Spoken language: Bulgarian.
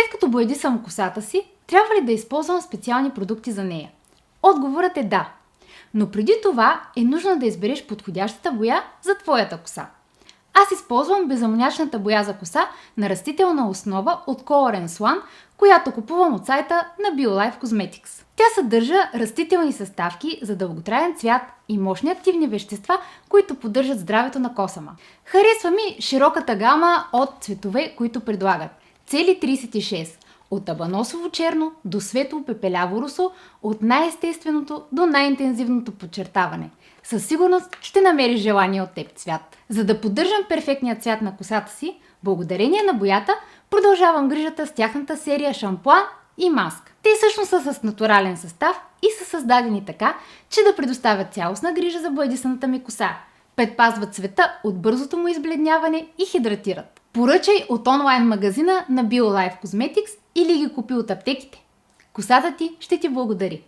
След като боядисам косата си, трябва ли да използвам специални продукти за нея? Отговорът е да. Но преди това е нужно да избереш подходящата боя за твоята коса. Аз използвам безамонячната боя за коса на растителна основа от Color Swan, която купувам от сайта на BioLife Cosmetics. Тя съдържа растителни съставки за дълготраен цвят и мощни активни вещества, които поддържат здравето на косама. Харесва ми широката гама от цветове, които предлагат. Цели 36. От абаносово черно до светло пепеляво русо, от най-естественото до най-интензивното подчертаване. Със сигурност ще намериш желание от теб цвят. За да поддържам перфектния цвят на косата си, благодарение на боята, продължавам грижата с тяхната серия шампуан и маска. Те всъщност са с натурален състав и са създадени така, че да предоставят цялостна грижа за боядисаната ми коса. Предпазват цвета от бързото му избледняване и хидратират. Поръчай от онлайн магазина на BioLife Cosmetics или ги купи от аптеките. Косата ти ще ти благодари.